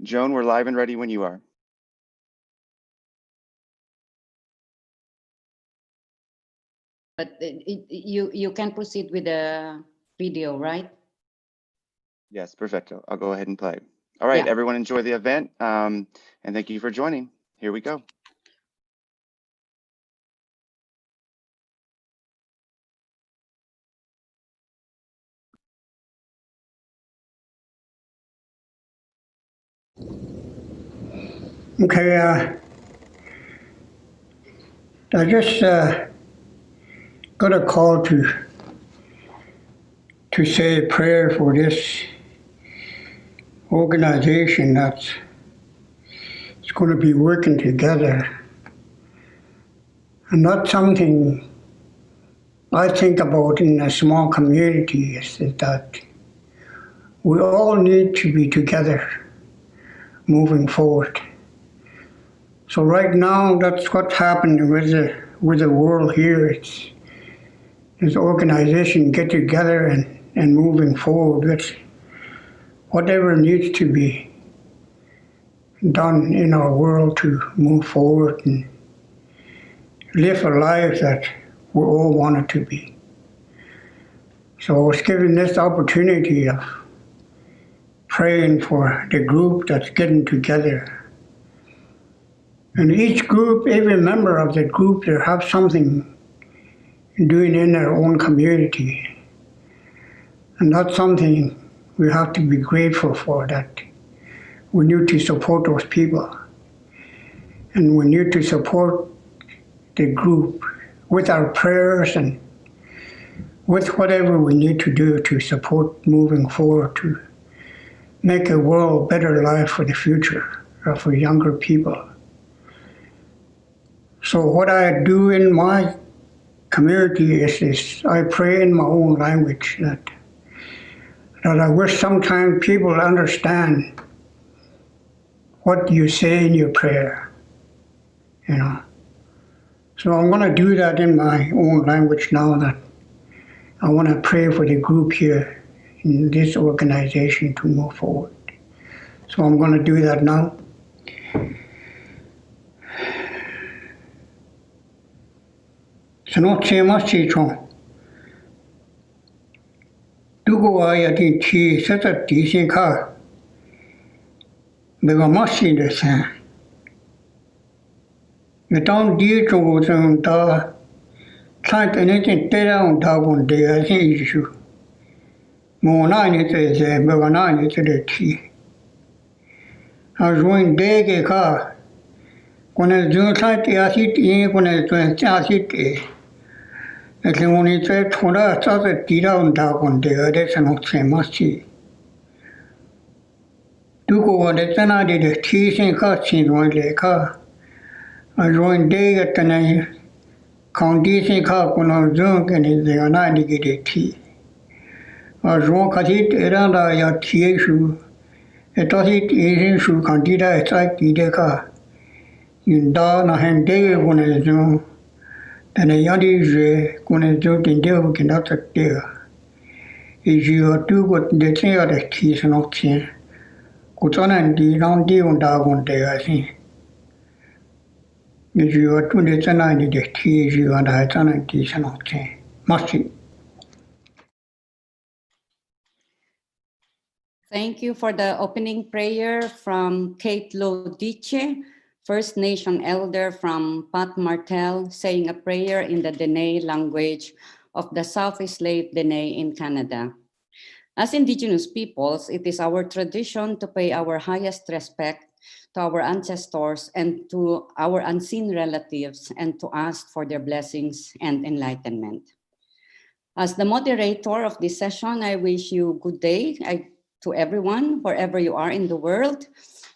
Joan, we're live and ready when you are. But you can proceed with the video, right? Yes, perfecto. I'll go ahead and play. All right, everyone enjoy the event, and thank you for joining. Here we go. Okay, I just got a call to say a prayer for this organization that's going to be working together. And not something I think about in a small community is that we all need to be together moving forward. So right now, that's what's happening with the world here. It's this organization get together and moving forward with whatever needs to be done in our world to move forward and live a life that we all want it to be. So I was given this opportunity of praying for the group that's getting together. And each group, every member of the group, they have something doing in their own community. And that's something we have to be grateful for, that we need to support those people. And we need to support the group with our prayers and with whatever we need to do to support moving forward to make a world better life for the future, for younger people. So what I do in my community is I pray in my own language that I wish sometimes people understand what you say in your prayer, you know. So I'm going to do that in my own language now, that I want to pray for the group here in this organization to move forward. So I'm going to do that now. Sano chema chi chong. Dugo aya din chi sata di sin ka. Bega masin de san. Meton di chong zong da. Trying to anything down down there, I think you should. More nine is a bega nine is the tea. I was going day a car. When I do try to acid in, when I do acid, I can only say Tora started down down there, that's not so much. Do go on the Tana did the cheese and cutscenes one day car. I was going day at the night. County car when I was drunk and they are not to get a tea. I was wrong at it around a tea issue. I thought it is issue candida at like the car. In down a hand day when I was drunk. And a yadi when I was drunk in there, we cannot take there. If you are too good, the thing of the tea is not seen. Good on and the round day on down there, I think. If you are 29 the tea, you are the Hitanan tea, must be. Thank you for the opening prayer from Kate Lodice, First Nation elder from Pat Martel, saying a prayer in the Dene language of the Southeast Lake Dene in Canada. As Indigenous peoples, it is our tradition to pay our highest respect to our ancestors and to our unseen relatives, and to ask for their blessings and enlightenment. As the moderator of this session, I wish you good day to everyone, wherever you are in the world.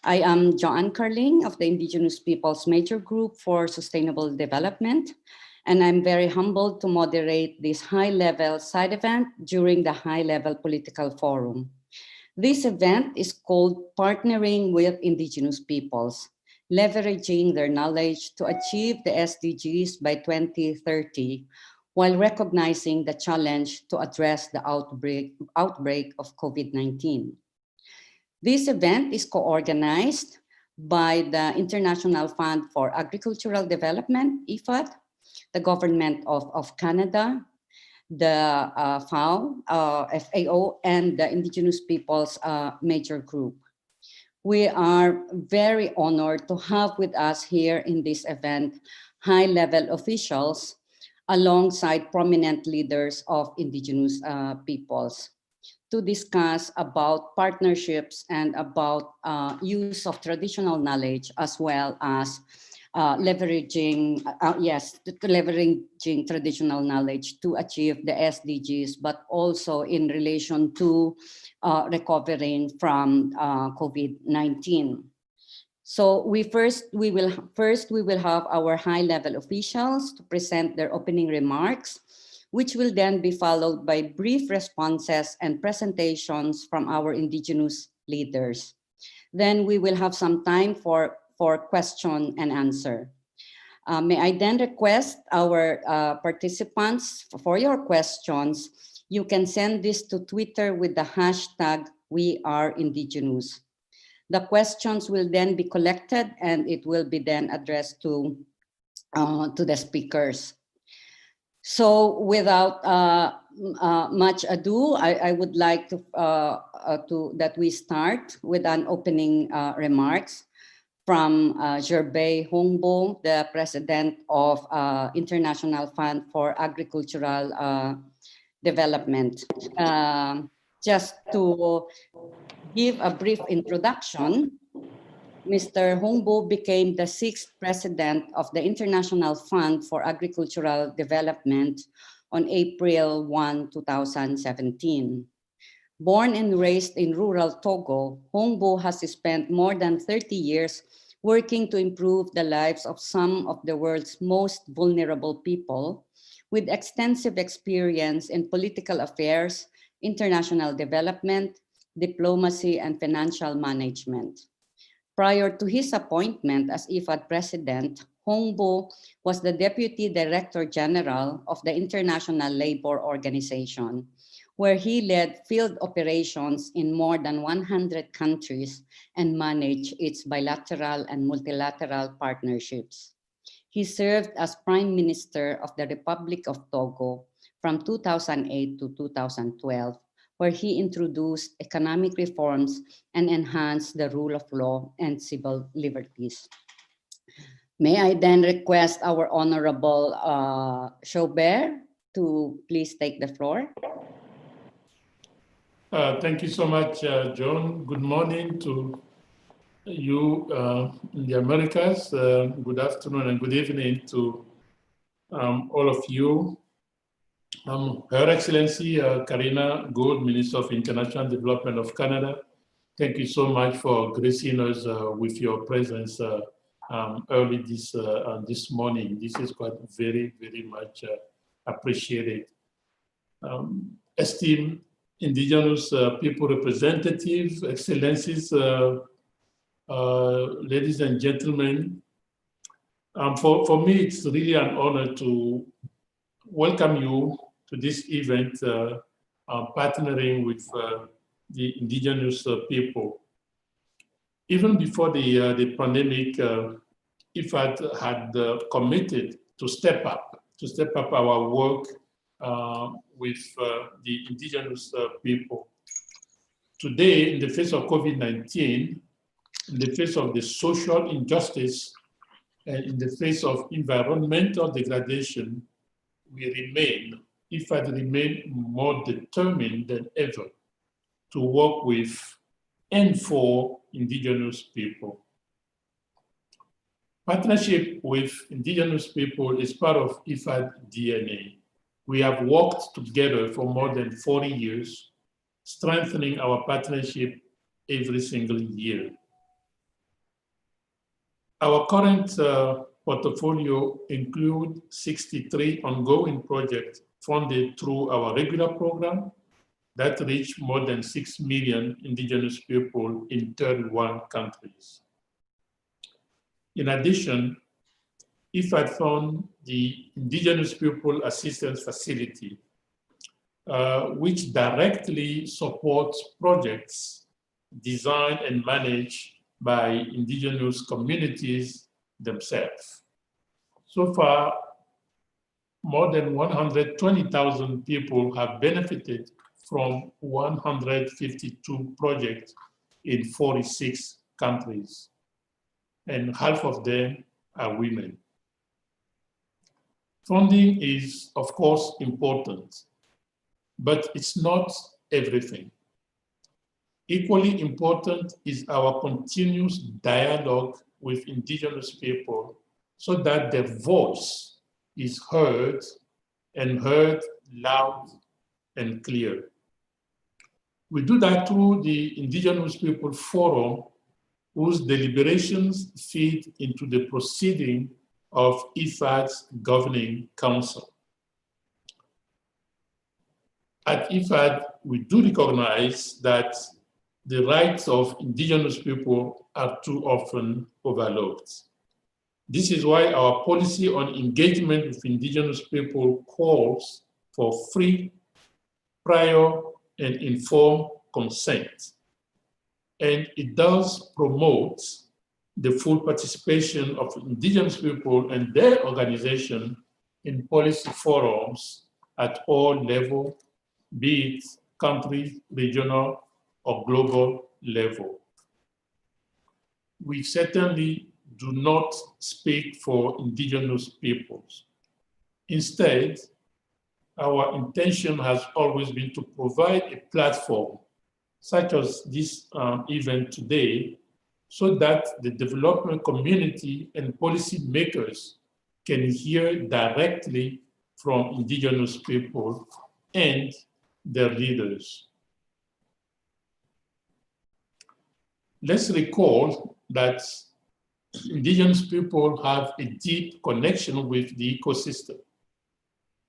I am Joanne Carling of the Indigenous Peoples Major Group for Sustainable Development, and I'm very humbled to moderate this high-level side event during the high-level political forum. This event is called Partnering with Indigenous Peoples, leveraging their knowledge to achieve the SDGs by 2030, while recognizing the challenge to address the outbreak of COVID-19. This event is co-organized by the International Fund for Agricultural Development, IFAD, the Government of Canada, the FAO, and the Indigenous Peoples Major Group. We are very honored to have with us here in this event high-level officials alongside prominent leaders of Indigenous peoples to discuss about partnerships and about use of traditional knowledge, as well as leveraging traditional knowledge to achieve the SDGs, but also in relation to recovering from COVID-19. So we will have our high-level officials to present their opening remarks, which will then be followed by brief responses and presentations from our Indigenous leaders. Then we will have some time for question and answer. May I then request our participants for your questions. You can send this to Twitter with the hashtag #WeAreIndigenous. The questions will then be collected and it will be then addressed to the speakers. So without much ado, I would like that we start with an opening remarks from Gervais Hongbo, the president of International Fund for Agricultural Development. Just to give a brief introduction, Mr. Hongbo became the 6th president of the International Fund for Agricultural Development on April 1, 2017. Born and raised in rural Togo, Hongbo has spent more than 30 years working to improve the lives of some of the world's most vulnerable people, with extensive experience in political affairs, international development, diplomacy, and financial management. Prior to his appointment as IFAD president, Hongbo was the Deputy Director General of the International Labour Organization, where he led field operations in more than 100 countries and managed its bilateral and multilateral partnerships. He served as Prime Minister of the Republic of Togo from 2008 to 2012, where he introduced economic reforms and enhanced the rule of law and civil liberties. May I then request our Honorable Chaubert to please take the floor. Thank you so much, John. Good morning to you in the Americas. Good afternoon and good evening to all of you. Her Excellency Karina Gould, Minister of International Development of Canada, thank you so much for gracing us with your presence early this morning. This is quite very, very much appreciated. Esteemed Indigenous people representatives, Excellencies, ladies and gentlemen, for me, it's really an honor to welcome you to this event, partnering with the Indigenous people. Even before the pandemic, IFAD had committed to step up our work with the Indigenous people. Today, in the face of COVID-19, in the face of the social injustice, and in the face of environmental degradation, IFAD remain more determined than ever to work with and for Indigenous people. Partnership with Indigenous people is part of IFAD DNA. We have worked together for more than 40 years, strengthening our partnership every single year. Our current portfolio includes 63 ongoing projects funded through our regular program that reach more than 6 million Indigenous people in 31 countries. In addition, IFAD found the Indigenous People Assistance Facility, which directly supports projects designed and managed by indigenous communities themselves. So far, more than 120,000 people have benefited from 152 projects in 46 countries, and half of them are women. Funding is, of course, important, but it's not everything. Equally important is our continuous dialogue with indigenous people so that their voice is heard and heard loud and clear. We do that through the Indigenous People Forum, whose deliberations feed into the proceeding of IFAD's Governing Council. At IFAD, we do recognize that the rights of indigenous people are too often overlooked. This is why our policy on engagement with indigenous people calls for free, prior, and informed consent. And it does promote the full participation of indigenous people and their organization in policy forums at all levels, be it country, regional, or global level. We certainly do not speak for indigenous peoples. Instead, our intention has always been to provide a platform, such as this event today, so that the development community and policy makers can hear directly from indigenous people and their leaders. Let's recall that indigenous people have a deep connection with the ecosystem,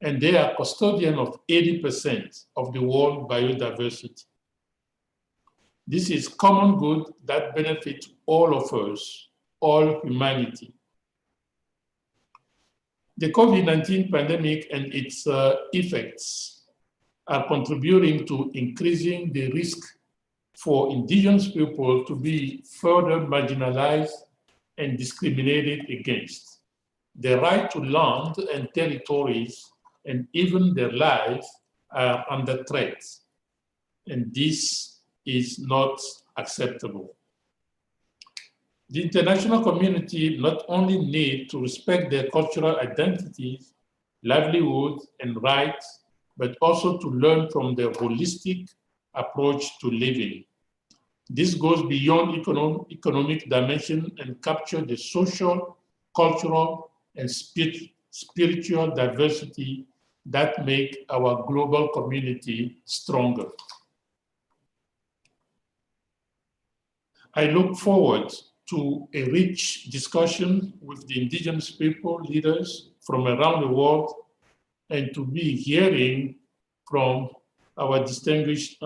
and they are custodian of 80% of the world biodiversity. This is common good that benefits all of us, all humanity. The COVID-19 pandemic and its effects are contributing to increasing the risk for indigenous people to be further marginalized and discriminated against. Their right to land and territories and even their lives are under threat. And this is not acceptable. The international community not only needs to respect their cultural identities, livelihoods, and rights, but also to learn from their holistic approach to living. This goes beyond economic dimension and captures the social, cultural, and spiritual diversity that make our global community stronger. I look forward to a rich discussion with the indigenous people leaders from around the world and to be hearing from our distinguished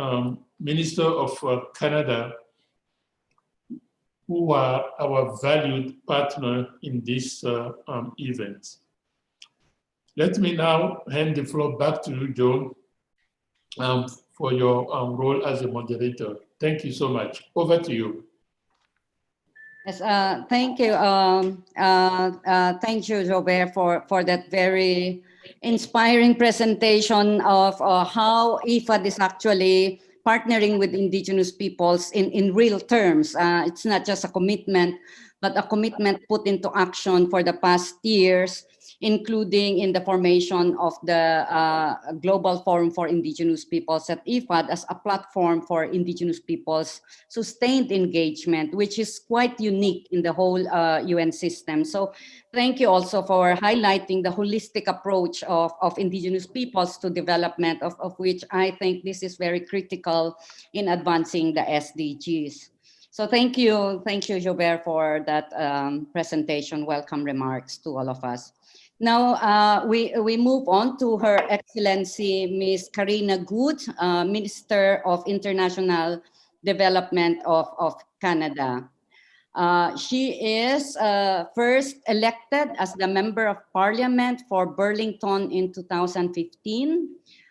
Minister of Canada, who are our valued partner in this event. Let me now hand the floor back to you, Joan, for your role as a moderator. Thank you so much. Over to you. Yes, thank you. Thank you, Robert, for that very inspiring presentation of how IFAD is actually partnering with indigenous peoples in real terms. It's not just a commitment, but a commitment put into action for the past years, including in the formation of the Global Forum for Indigenous Peoples at IFAD as a platform for indigenous peoples' sustained engagement, which is quite unique in the whole UN system. So thank you also for highlighting the holistic approach of indigenous peoples to development, of which I think this is very critical in advancing the SDGs. So thank you, Jobert, for that presentation. Welcome remarks to all of us. Now we move on to Her Excellency Ms. Karina Good, Minister of International Development of Canada. She is first elected as the Member of Parliament for Burlington in 2015.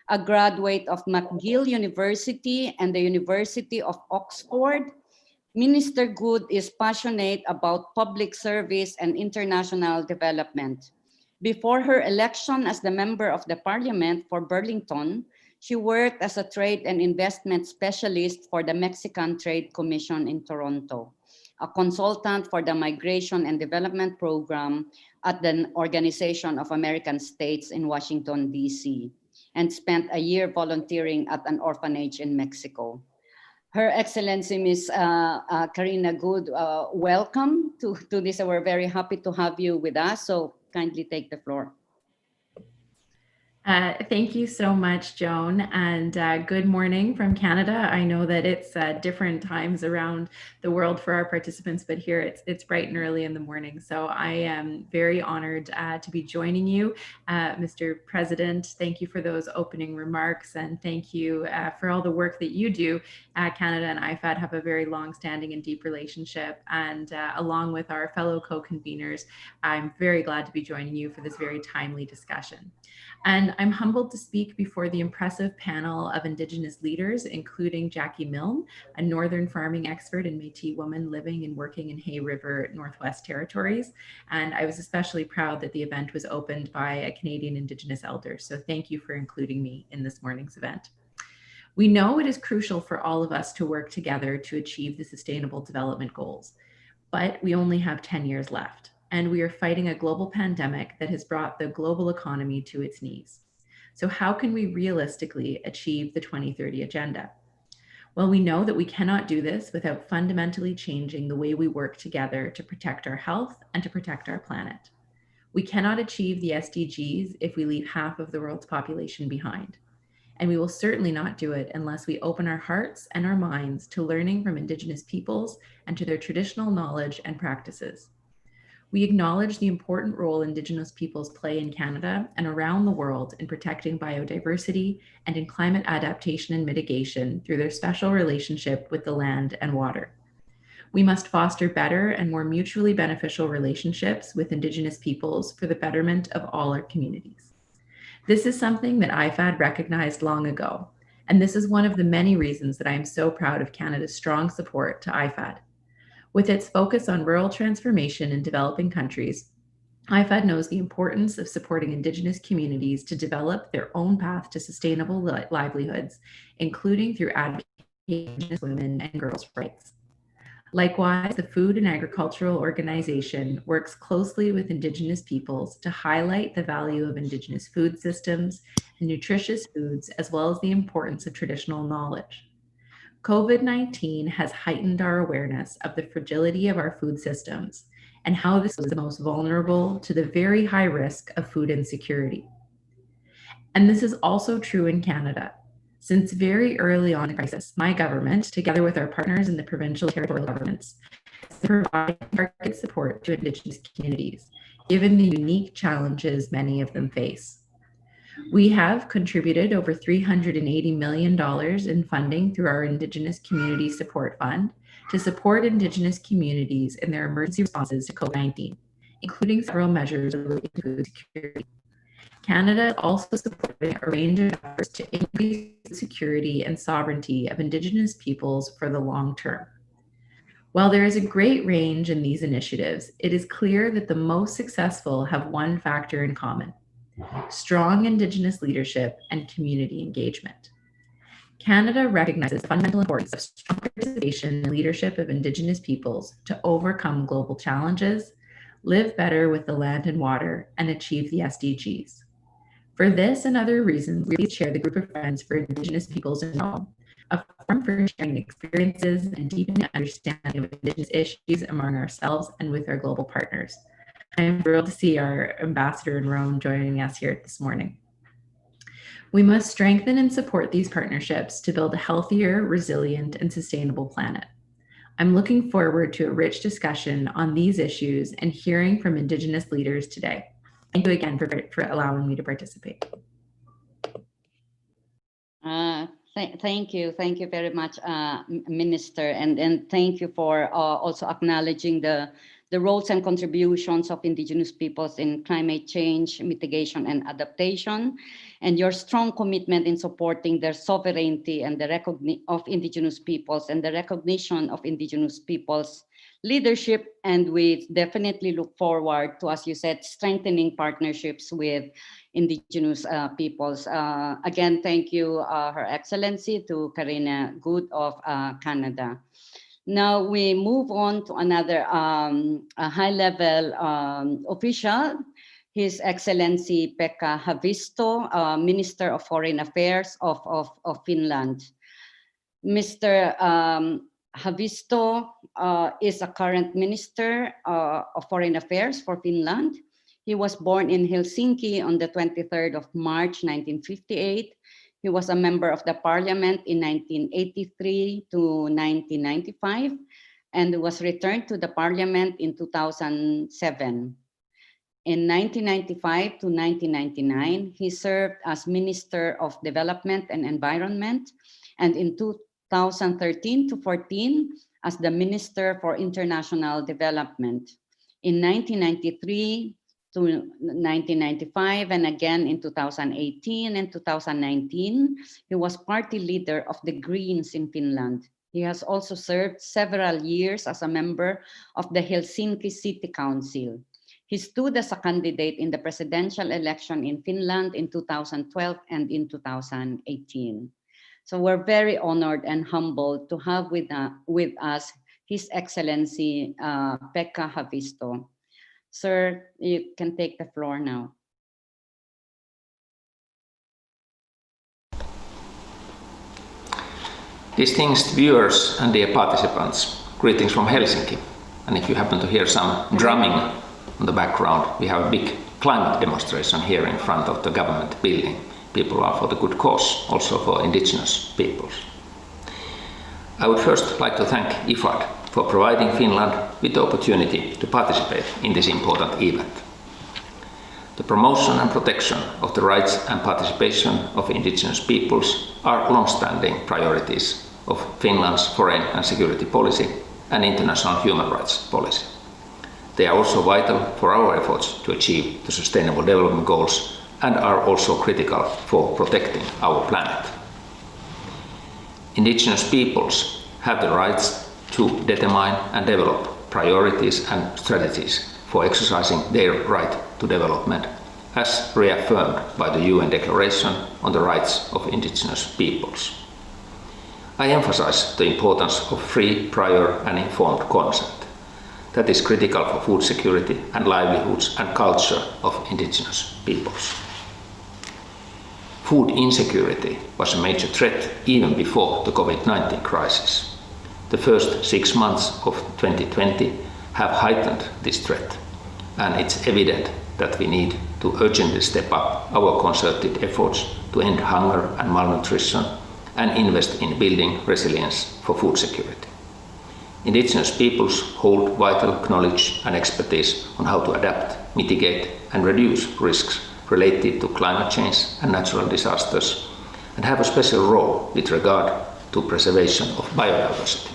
a graduate of McGill University and the University of Oxford. Minister Good is passionate about public service and international development. Before her election as the member of the parliament for Burlington, she worked as a trade and investment specialist for the Mexican Trade Commission in Toronto, a consultant for the Migration and Development Program at the Organization of American States in Washington, D.C., and spent a year volunteering at an orphanage in Mexico. Her Excellency, Ms. Karina Good, welcome to this. We're very happy to have you with us, so kindly take the floor. Thank you so much, Joan, and good morning from Canada. I know that it's different times around the world for our participants, but here it's bright and early in the morning. So I am very honored to be joining you, Mr. President. Thank you for those opening remarks, and thank you for all the work that you do. Canada and IFAD have a very long-standing and deep relationship, and along with our fellow co-conveners, I'm very glad to be joining you for this very timely discussion. And I'm humbled to speak before the impressive panel of Indigenous leaders, including Jackie Milne, a Northern farming expert and Métis woman living and working in Hay River, Northwest Territories. And I was especially proud that the event was opened by a Canadian Indigenous elder. So thank you for including me in this morning's event. We know it is crucial for all of us to work together to achieve the Sustainable Development Goals, but we only have 10 years left. And we are fighting a global pandemic that has brought the global economy to its knees. So how can we realistically achieve the 2030 agenda? Well, we know that we cannot do this without fundamentally changing the way we work together to protect our health and to protect our planet. We cannot achieve the SDGs if we leave half of the world's population behind. And we will certainly not do it unless we open our hearts and our minds to learning from Indigenous peoples and to their traditional knowledge and practices. We acknowledge the important role Indigenous peoples play in Canada and around the world in protecting biodiversity and in climate adaptation and mitigation through their special relationship with the land and water. We must foster better and more mutually beneficial relationships with Indigenous peoples for the betterment of all our communities. This is something that IFAD recognized long ago, and this is one of the many reasons that I am so proud of Canada's strong support to IFAD. With its focus on rural transformation in developing countries, IFAD knows the importance of supporting Indigenous communities to develop their own path to sustainable livelihoods, including through advocating Indigenous women and girls' rights. Likewise, the Food and Agricultural Organization works closely with Indigenous peoples to highlight the value of Indigenous food systems and nutritious foods, as well as the importance of traditional knowledge. COVID-19 has heightened our awareness of the fragility of our food systems and how this is the most vulnerable to the very high risk of food insecurity. And this is also true in Canada. Since very early on in the crisis, my government, together with our partners in the provincial territorial governments, has provided targeted support to Indigenous communities, given the unique challenges many of them face. We have contributed over $380 million in funding through our Indigenous Community Support Fund to support Indigenous communities in their emergency responses to COVID-19, including several measures related to food security. Canada also supported a range of efforts to increase the security and sovereignty of Indigenous peoples for the long term. While there is a great range in these initiatives, it is clear that the most successful have one factor in common: strong Indigenous leadership and community engagement. Canada recognizes the fundamental importance of strong participation and leadership of Indigenous peoples to overcome global challenges, live better with the land and water, and achieve the SDGs. For this and other reasons, we chair the Group of Friends for Indigenous Peoples in Rome, a forum for sharing experiences and deepening understanding of Indigenous issues among ourselves and with our global partners. I'm thrilled to see our ambassador in Rome joining us here this morning. We must strengthen and support these partnerships to build a healthier, resilient, and sustainable planet. I'm looking forward to a rich discussion on these issues and hearing from Indigenous leaders today. Thank you again for allowing me to participate. Thank you very much, Minister, and thank you for also acknowledging the the roles and contributions of Indigenous peoples in climate change, mitigation, and adaptation, and your strong commitment in supporting their sovereignty and the recognition of Indigenous peoples and the recognition of Indigenous peoples' leadership. And we definitely look forward to, as you said, strengthening partnerships with Indigenous peoples. Again, thank you, Her Excellency, to Karina Good of Canada. Now we move on to another high-level official, His Excellency Pekka Haavisto, Minister of Foreign Affairs of Finland. Mr. Haavisto is a current Minister of Foreign Affairs for Finland. He was born in Helsinki on the 23rd of March, 1958. He was a member of the parliament in 1983 to 1995 and was returned to the parliament in 2007. In 1995 to 1999, he served as Minister of Development and Environment, and in 2013 to 14 as the Minister for International Development. In 1993 to 1995, and again in 2018 and 2019, he was party leader of the Greens in Finland. He has also served several years as a member of the Helsinki City Council. He stood as a candidate in the presidential election in Finland in 2012 and in 2018. So we're very honored and humbled to have with us His Excellency Pekka Haavisto. Sir, you can take the floor now. Distinguished viewers and dear participants, greetings from Helsinki. And if you happen to hear some drumming on the background, we have a big climate demonstration here in front of the government building. People are for the good cause, also for Indigenous peoples. I would first like to thank IFAD for providing Finland with the opportunity to participate in this important event. The promotion and protection of the rights and participation of Indigenous peoples are long-standing priorities of Finland's foreign and security policy and international human rights policy. They are also vital for our efforts to achieve the Sustainable Development Goals and are also critical for protecting our planet. Indigenous peoples have the rights to determine and develop priorities and strategies for exercising their right to development, as reaffirmed by the UN Declaration on the Rights of Indigenous Peoples. I emphasize the importance of free, prior and informed consent. That is critical for food security and livelihoods and culture of Indigenous peoples. Food insecurity was a major threat even before the COVID-19 crisis. The first 6 months of 2020 have heightened this threat, and it's evident that we need to urgently step up our concerted efforts to end hunger and malnutrition and invest in building resilience for food security. Indigenous peoples hold vital knowledge and expertise on how to adapt, mitigate, and reduce risks related to climate change and natural disasters, and have a special role with regard to preservation of biodiversity.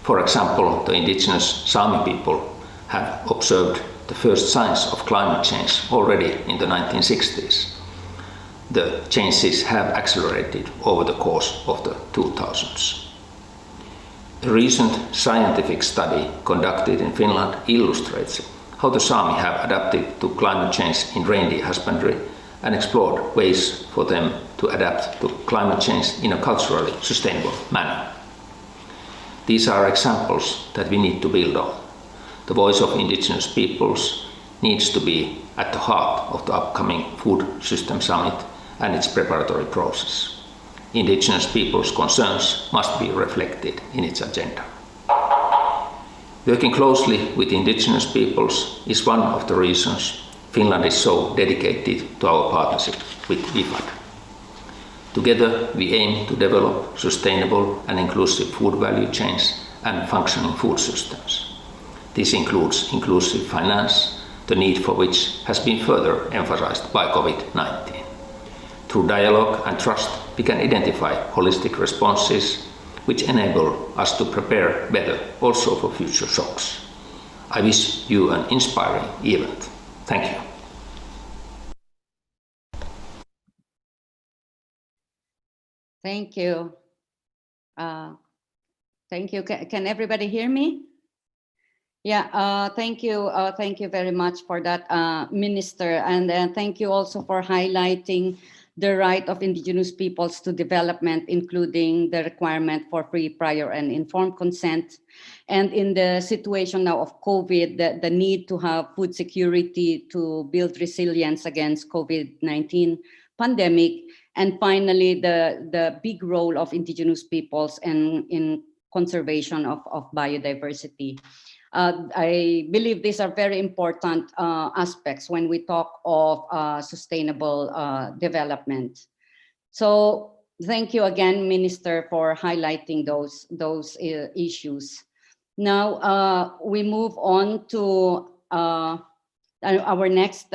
For example, the indigenous Sami people have observed the first signs of climate change already in the 1960s. The changes have accelerated over the course of the 2000s. A recent scientific study conducted in Finland illustrates how the Sami have adapted to climate change in reindeer husbandry and explored ways for them to adapt to climate change in a culturally sustainable manner. These are examples that we need to build on. The voice of Indigenous peoples needs to be at the heart of the upcoming Food System Summit and its preparatory process. Indigenous peoples' concerns must be reflected in its agenda. Working closely with Indigenous peoples is one of the reasons Finland is so dedicated to our partnership with IFAD. Together, we aim to develop sustainable and inclusive food value chains and functioning food systems. This includes inclusive finance, the need for which has been further emphasized by COVID-19. Through dialogue and trust, we can identify holistic responses which enable us to prepare better also for future shocks. I wish you an inspiring event. Thank you. Thank you. Thank you. Can everybody hear me? Yeah, thank you. Thank you very much for that, Minister. And thank you also for highlighting the right of Indigenous peoples to development, including the requirement for free, prior, and informed consent. And in the situation now of COVID, the need to have food security to build resilience against COVID-19 pandemic. And finally, the big role of Indigenous peoples in conservation of biodiversity. I believe these are very important aspects when we talk of sustainable development. So thank you again, Minister, for highlighting those issues. Now we move on to our next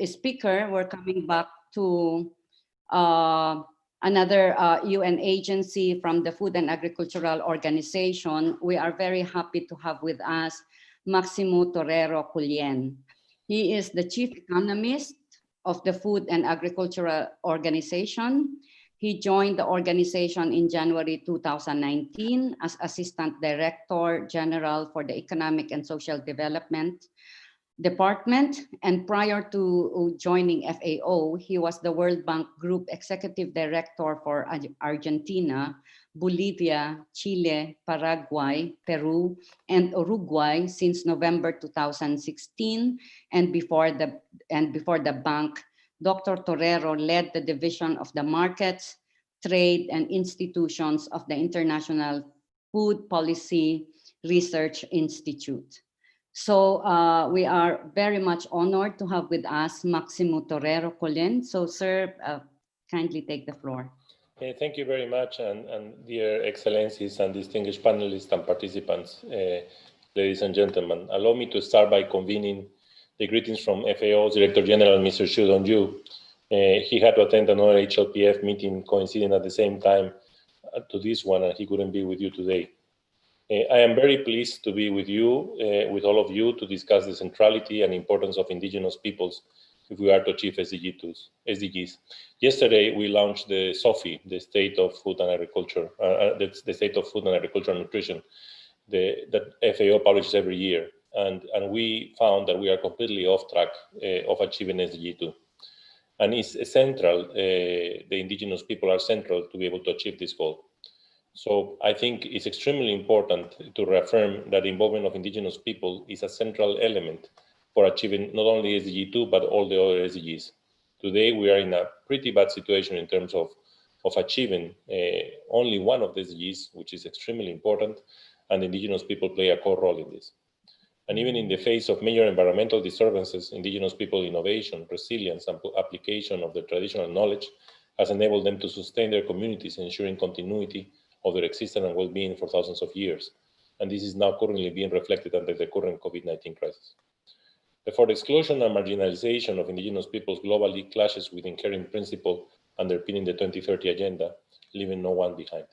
speaker. We're coming back to another UN agency from the Food and Agricultural Organization. We are very happy to have with us Maximo Torero Culien. He is the Chief Economist of the Food and Agricultural Organization. He joined the organization in January 2019 as Assistant Director General for the Economic and Social Development Department, and prior to joining FAO, he was the World Bank Group Executive Director for Argentina, Bolivia, Chile, Paraguay, Peru, and Uruguay since November 2016. And before the bank, Dr. Torero led the division of the markets, trade, and institutions of the International Food Policy Research Institute. So we are very much honored to have with us Maximo Torero Culien. So sir, kindly take the floor. Thank you very much, and dear excellencies and distinguished panelists and participants, ladies and gentlemen. Allow me to start by convening the greetings from FAO's Director General, Mr. Xu Dongyu. He had to attend another HLPF meeting coinciding at the same time to this one, and he couldn't be with you today. I am very pleased to be with you, with all of you, to discuss the centrality and importance of Indigenous peoples if we are to achieve SDGs. Yesterday, we launched the SOFI, the State of Food and Agriculture, the State of Food and Agriculture and Nutrition, that FAO publishes every year. And we found that we are completely off track of achieving SDG 2. And it's central, the Indigenous people are central to be able to achieve this goal. So I think it's extremely important to reaffirm that the involvement of Indigenous people is a central element for achieving not only SDG 2, but all the other SDGs. Today, we are in a pretty bad situation in terms of achieving only one of the SDGs, which is extremely important, and Indigenous people play a core role in this. And even in the face of major environmental disturbances, Indigenous people innovation, resilience, and application of their traditional knowledge has enabled them to sustain their communities, ensuring continuity of their existence and well-being for thousands of years. And this is now currently being reflected under the current COVID-19 crisis. Therefore, the exclusion and marginalization of Indigenous peoples globally clashes with the inherent principle underpinning the 2030 Agenda, leaving no one behind.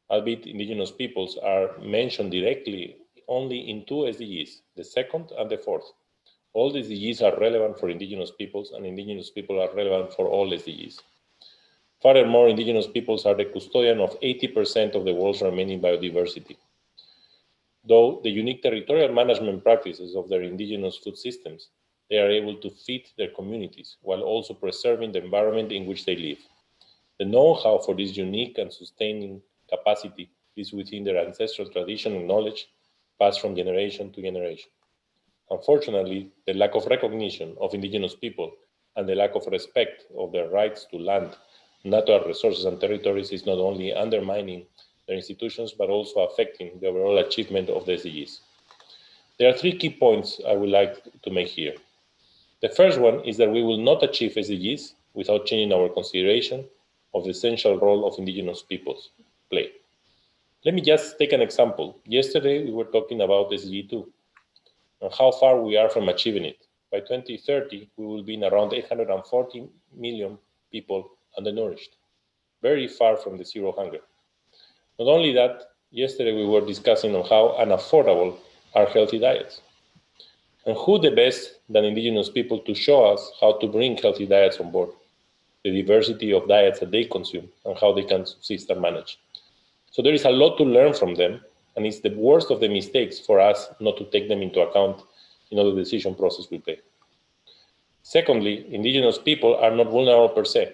Albeit Indigenous peoples are mentioned directly only in two SDGs, the second and the fourth. All the SDGs are relevant for Indigenous peoples, and Indigenous people are relevant for all SDGs. Furthermore, Indigenous peoples are the custodian of 80% of the world's remaining biodiversity. Though the unique territorial management practices of their indigenous food systems, they are able to feed their communities while also preserving the environment in which they live. The know-how for this unique and sustaining capacity is within their ancestral tradition and knowledge passed from generation to generation. Unfortunately, the lack of recognition of Indigenous people and the lack of respect of their rights to land, natural resources, and territories is not only undermining their institutions, but also affecting the overall achievement of the SDGs. There are three key points I would like to make here. The first one is that we will not achieve SDGs without changing our consideration of the essential role of Indigenous peoples play. Let me just take an example. Yesterday, we were talking about SDG 2 and how far we are from achieving it. By 2030, we will be in around 840 million people undernourished, very far from the zero hunger. Not only that, yesterday we were discussing on how unaffordable are healthy diets. And who the best than Indigenous people to show us how to bring healthy diets on board, the diversity of diets that they consume and how they can subsist and manage. So there is a lot to learn from them, and it's the worst of the mistakes for us not to take them into account in all the decision process we take. Secondly, Indigenous people are not vulnerable per se.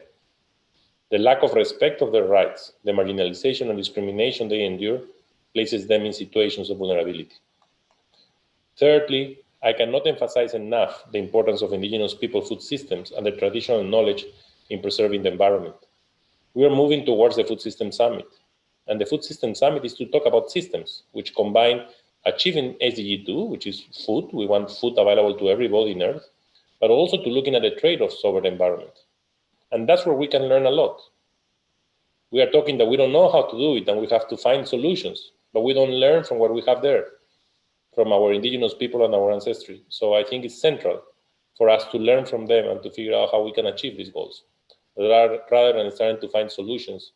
The lack of respect of their rights, the marginalization and discrimination they endure, places them in situations of vulnerability. Thirdly, I cannot emphasize enough the importance of Indigenous people food systems and their traditional knowledge in preserving the environment. We are moving towards the Food System Summit, and the Food System Summit is to talk about systems which combine achieving SDG 2, which is food. We want food available to everybody in Earth, but also to looking at the trade-offs over the environment. And that's where we can learn a lot. We are talking that we don't know how to do it and we have to find solutions, but we don't learn from what we have there, from our Indigenous people and our ancestry. So I think it's central for us to learn from them and to figure out how we can achieve these goals, rather than starting to find solutions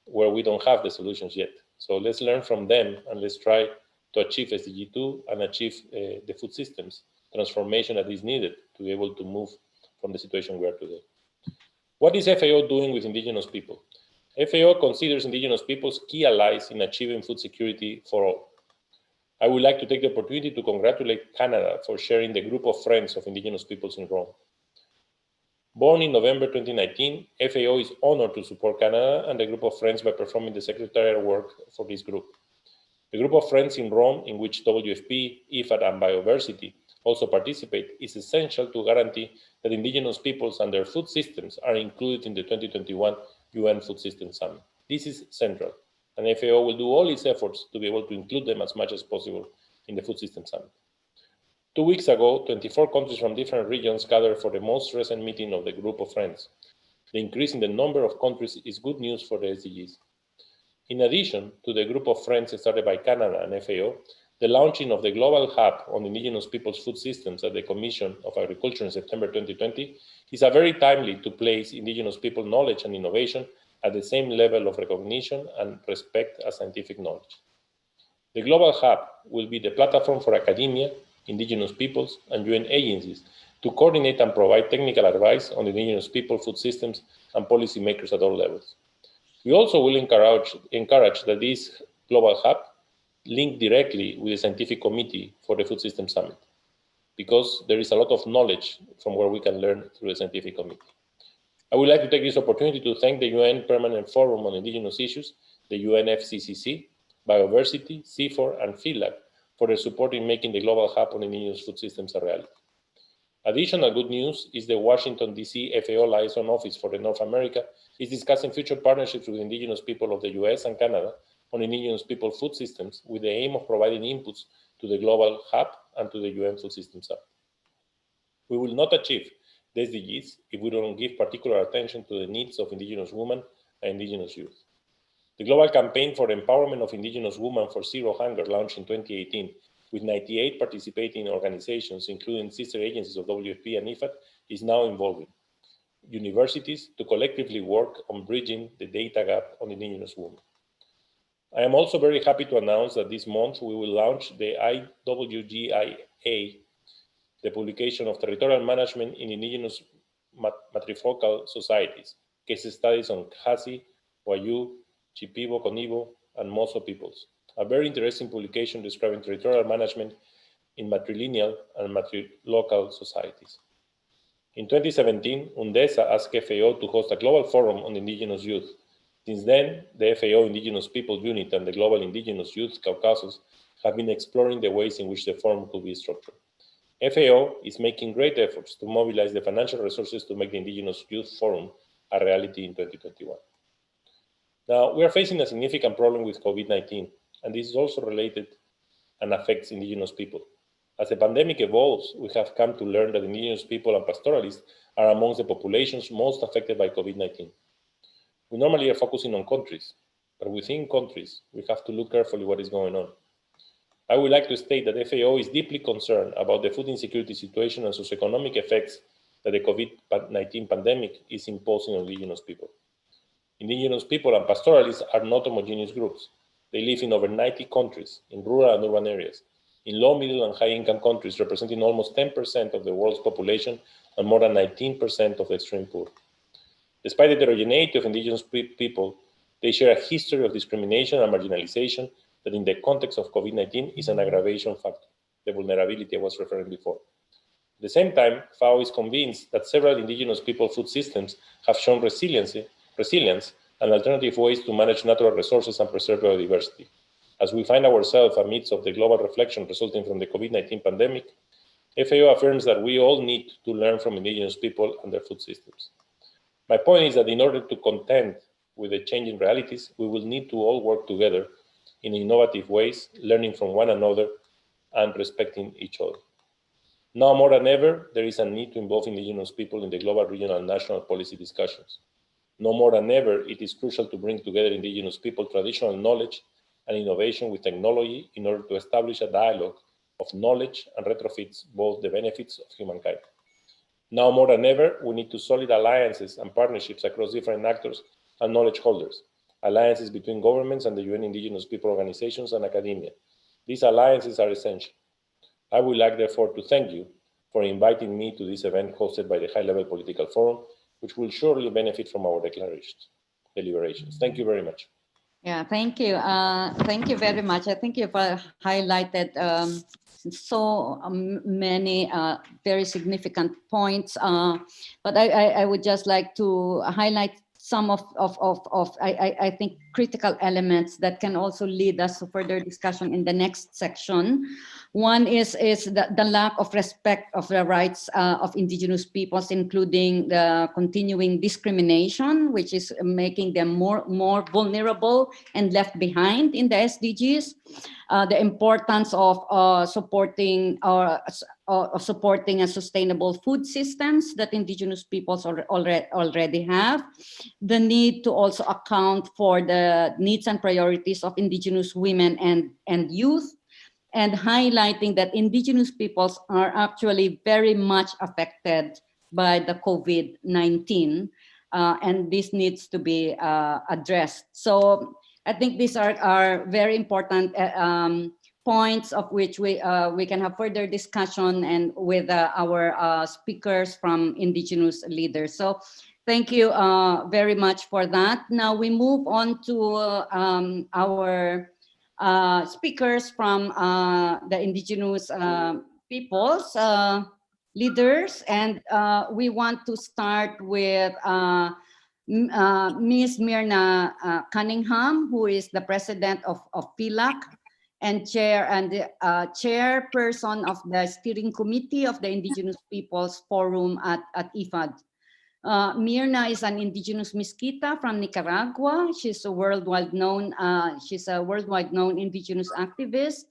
where we don't have the solutions yet. So let's learn from them and let's try to achieve SDG 2 and achieve the food systems transformation that is needed to be able to move from the situation we are today. What is FAO doing with Indigenous people? FAO considers Indigenous peoples key allies in achieving food security for all. I would like to take the opportunity to congratulate Canada for sharing the group of friends of Indigenous peoples in Rome. Born in November 2019, FAO is honored to support Canada and the group of friends by performing the secretarial work for this group. The group of friends in Rome, in which WFP, IFAD, and Biodiversity also participate, is essential to guarantee that Indigenous peoples and their food systems are included in the 2021 UN Food System Summit. This is central, and FAO will do all its efforts to be able to include them as much as possible in the Food System Summit. 2 weeks ago, 24 countries from different regions gathered for the most recent meeting of the group of friends. The increase in the number of countries is good news for the SDGs. In addition to the group of friends started by Canada and FAO, the launching of the Global Hub on Indigenous Peoples' Food Systems at the Commission of Agriculture in September 2020 is a very timely to place Indigenous people knowledge and innovation at the same level of recognition and respect as scientific knowledge. The Global Hub will be the platform for academia, Indigenous peoples, and UN agencies to coordinate and provide technical advice on Indigenous people food systems and policymakers at all levels. We also will encourage that this Global Hub link directly with the Scientific Committee for the Food System Summit, because there is a lot of knowledge from where we can learn through the Scientific Committee. I would like to take this opportunity to thank the UN Permanent Forum on Indigenous Issues, the UNFCCC, Biodiversity, CIFOR, and FILAC for their support in making the Global Hub on Indigenous Food Systems a reality. Additional good news is the Washington, D.C. FAO Liaison Office for North America is discussing future partnerships with Indigenous people of the US and Canada on Indigenous people food systems with the aim of providing inputs to the Global Hub and to the UN Food System Summit. We will not achieve the SDGs if we don't give particular attention to the needs of Indigenous women and Indigenous youth. The Global Campaign for the Empowerment of Indigenous Women for Zero Hunger, launched in 2018, with 98 participating organizations, including sister agencies of WFP and IFAD, is now involving universities to collectively work on bridging the data gap on Indigenous women. I am also very happy to announce that this month we will launch the IWGIA, the publication of Territorial Management in Indigenous Matrifocal Societies, case studies on Khasi, Wayuu, Shipibo, Conibo, and Mozo peoples. A very interesting publication describing territorial management in matrilineal and matrilocal societies. In 2017, UNDESA asked FAO to host a global forum on Indigenous youth. Since then, the FAO Indigenous People Unit and the Global Indigenous Youth Caucasus have been exploring the ways in which the forum could be structured. FAO is making great efforts to mobilize the financial resources to make the Indigenous Youth Forum a reality in 2021. Now, we are facing a significant problem with COVID-19, and this is also related and affects Indigenous people. As the pandemic evolves, we have come to learn that Indigenous people and pastoralists are amongst the populations most affected by COVID-19. We normally are focusing on countries, but within countries, we have to look carefully what is going on. I would like to state that FAO is deeply concerned about the food insecurity situation and socioeconomic effects that the COVID-19 pandemic is imposing on Indigenous people. Indigenous people and pastoralists are not homogeneous groups. They live in over 90 countries, in rural and urban areas, in low, middle, and high-income countries, representing almost 10% of the world's population and more than 19% of the extreme poor. Despite the heterogeneity of indigenous people, they share a history of discrimination and marginalization that in the context of COVID-19 is an aggravation factor, the vulnerability I was referring before. At the same time, FAO is convinced that several indigenous people food systems have shown resilience and alternative ways to manage natural resources and preserve biodiversity. As we find ourselves amidst of the global reflection resulting from the COVID-19 pandemic, FAO affirms that we all need to learn from indigenous people and their food systems. My point is that in order to contend with the changing realities, we will need to all work together in innovative ways, learning from one another and respecting each other. Now more than ever, there is a need to involve indigenous people in the global, regional, and national policy discussions. No more than ever, it is crucial to bring together indigenous people, traditional knowledge, and innovation with technology in order to establish a dialogue of knowledge and retrofits both the benefits of humankind. Now more than ever, we need to solid alliances and partnerships across different actors and knowledge holders, alliances between governments and the UN Indigenous People organizations and academia. These alliances are essential. I would like, therefore, to thank you for inviting me to this event hosted by the High-Level Political Forum, which will surely benefit from our deliberations. Thank you very much. Yeah, thank you. Thank you very much. I think you've highlighted so many very significant points, but I would just like to highlight some of I think critical elements that can also lead us to further discussion in the next section. One is the lack of respect of the rights of indigenous peoples, including the continuing discrimination, which is making them more vulnerable and left behind in the SDGs. The importance of supporting and sustainable food systems that indigenous peoples already have. The need to also account for the needs and priorities of indigenous women and youth, and highlighting that indigenous peoples are actually very much affected by the COVID-19, and this needs to be addressed. So I think these are very important points of which we can have further discussion and with our speakers from indigenous leaders. So thank you very much for that. Now we move on to our speakers from the indigenous peoples leaders, and we want to start with Ms. Myrna Cunningham, who is the president of PILAC and chairperson of the steering committee of the Indigenous Peoples Forum at IFAD. Myrna is an indigenous Miskita from Nicaragua. She's a worldwide known indigenous activist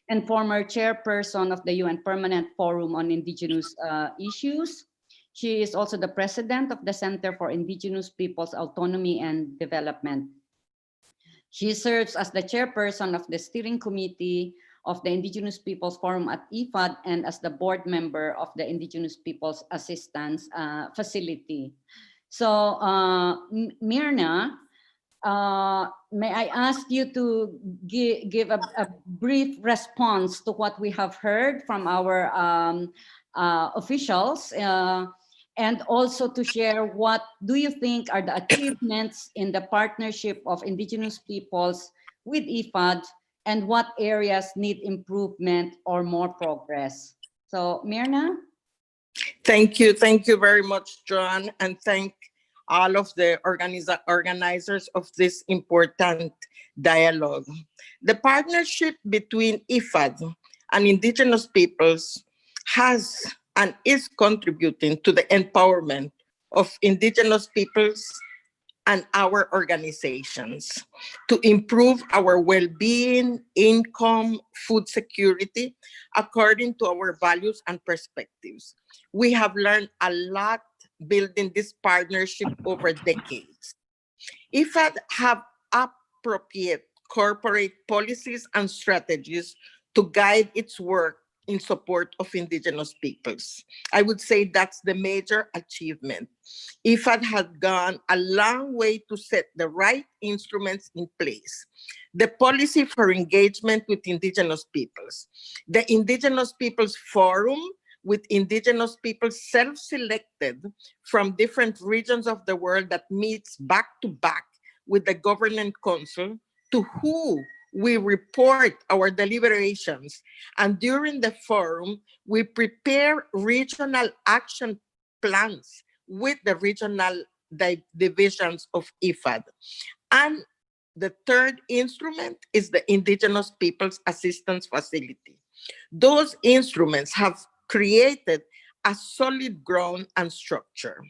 and former chairperson of the UN Permanent Forum on Indigenous Issues. She is also the president of the Center for Indigenous Peoples Autonomy and Development. She serves as the chairperson of the steering committee of the Indigenous Peoples Forum at IFAD and as the board member of the Indigenous Peoples Assistance Facility. So Myrna, may I ask you to give a brief response to what we have heard from our officials, and also to share what do you think are the achievements in the partnership of indigenous peoples with IFAD, and what areas need improvement or more progress. So Myrna? Thank you very much, Joan, and thank all of the organizers of this important dialogue. The partnership between IFAD and indigenous peoples has and is contributing to the empowerment of indigenous peoples and our organizations to improve our well-being, income, food security, according to our values and perspectives. We have learned a lot building this partnership over decades. IFAD have appropriate corporate policies and strategies to guide its work in support of Indigenous peoples. I would say that's the major achievement. IFAD had gone a long way to set the right instruments in place. The policy for engagement with Indigenous peoples, the Indigenous Peoples Forum with Indigenous peoples self-selected from different regions of the world that meets back to back with the Governance Council, to who we report our deliberations. And during the forum, we prepare regional action plans with the regional divisions of IFAD. And the third instrument is the Indigenous Peoples Assistance Facility. Those instruments have created a solid ground and structure.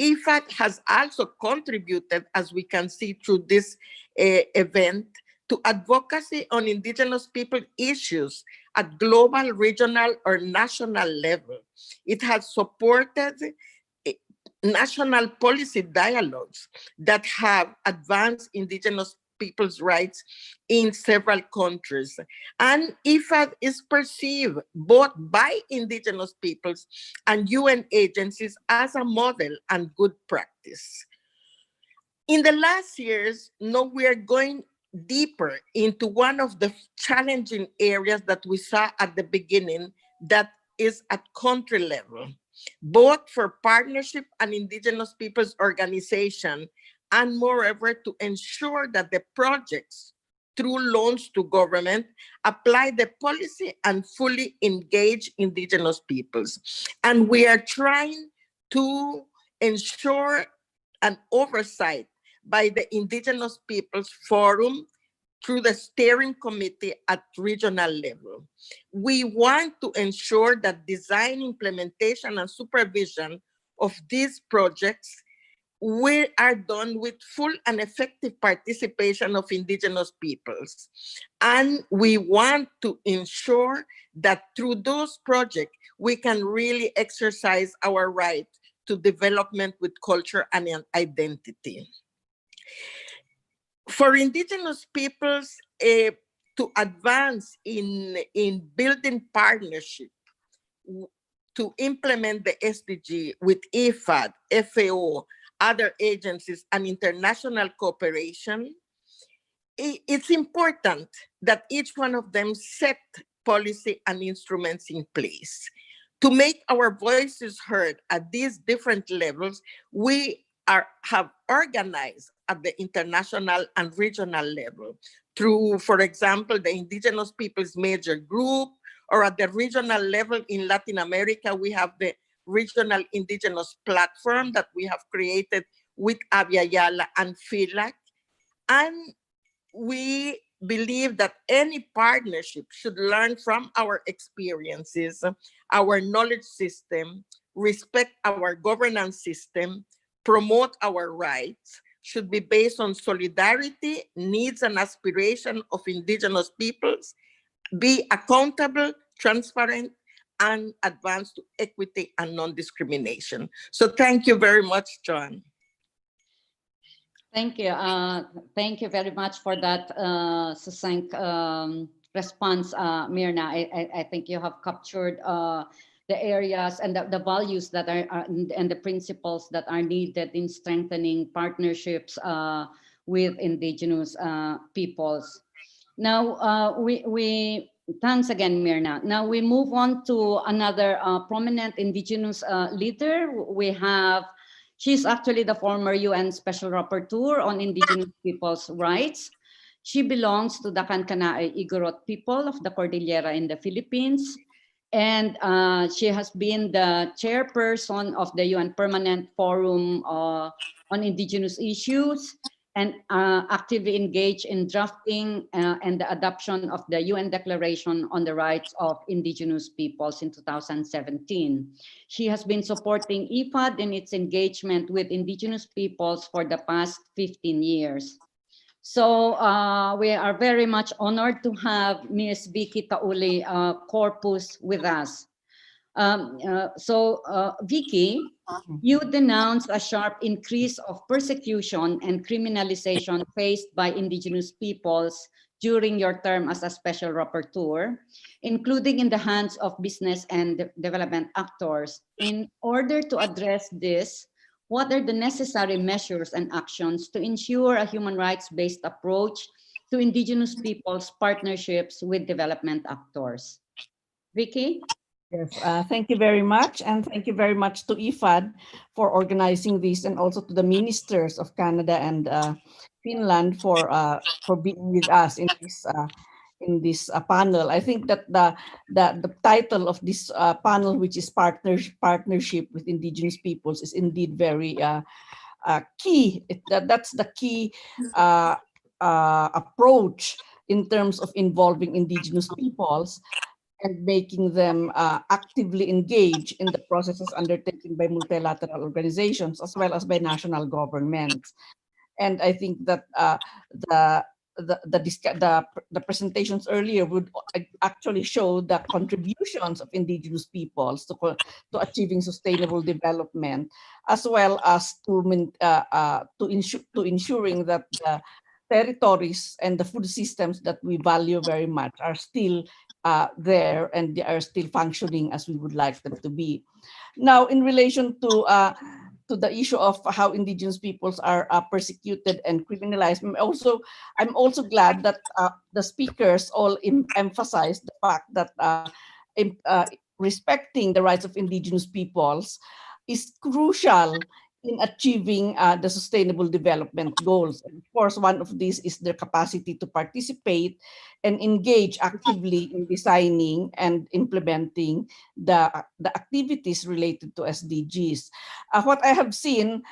IFAD has also contributed, as we can see through this event, to advocacy on Indigenous people issues at global, regional, or national level. It has supported national policy dialogues that have advanced Indigenous people's rights in several countries. And IFAD is perceived both by Indigenous peoples and UN agencies as a model and good practice. In the last years, we are going deeper into one of the challenging areas that we saw at the beginning, that is at country level, both for partnership and Indigenous peoples organization, and moreover to ensure that the projects through loans to government apply the policy and fully engage Indigenous peoples. And we are trying to ensure an oversight by the Indigenous Peoples Forum through the steering committee at regional level. We want to ensure that design, implementation, and supervision of these projects are done with full and effective participation of Indigenous peoples. And we want to ensure that through those projects, we can really exercise our right to development with culture and identity. For Indigenous peoples to advance in building partnership to implement the SDG with IFAD, FAO, other agencies, and international cooperation, it's important that each one of them set policy and instruments in place. To make our voices heard at these different levels, we have organized at the international and regional level through, for example, the Indigenous Peoples Major Group, or at the regional level in Latin America, we have the Regional Indigenous Platform that we have created with Aviala and FILAC. And we believe that any partnership should learn from our experiences, our knowledge system, respect our governance system, promote our rights, should be based on solidarity, needs, and aspiration of Indigenous peoples, be accountable, transparent, and advance to equity and non-discrimination. So thank you very much, John. Thank you. Thank you very much for that succinct response, Myrna. I think you have captured the areas and the values that are and the principles that are needed in strengthening partnerships with Indigenous peoples. Now, thanks again, Myrna. Now we move on to another prominent Indigenous leader. She's actually the former UN Special Rapporteur on Indigenous Peoples' Rights. She belongs to the Kankanaey Igorot people of the Cordillera in the Philippines. And she has been the chairperson of the UN Permanent Forum on Indigenous Issues, and actively engaged in drafting and the adoption of the UN Declaration on the Rights of Indigenous Peoples in 2017. She has been supporting IFAD in its engagement with Indigenous peoples for the past 15 years. So we are very much honored to have Ms. Vicky Tauli Corpus with us. Vicky, you denounced a sharp increase of persecution and criminalization faced by Indigenous peoples during your term as a special rapporteur, including in the hands of business and development actors. In order to address this, what are the necessary measures and actions to ensure a human rights-based approach to Indigenous peoples' partnerships with development actors? Vicky? Yes, thank you very much. And thank you very much to IFAD for organizing this, and also to the ministers of Canada and Finland for being with us in this panel. I think that the title of this panel, which is Partnership with Indigenous Peoples, is indeed very key. That's the key approach in terms of involving Indigenous peoples and making them actively engage in the processes undertaken by multilateral organizations as well as by national governments. And I think that the presentations earlier would actually show the contributions of Indigenous peoples to achieving sustainable development, as well as to ensuring that the territories and the food systems that we value very much are still there, and they are still functioning as we would like them to be. Now, in relation to the issue of how Indigenous peoples are persecuted and criminalized, I'm also glad that the speakers all emphasized the fact that respecting the rights of Indigenous peoples is crucial in achieving the sustainable development goals. And of course, one of these is their capacity to participate and engage actively in designing and implementing the activities related to SDGs. What I have seen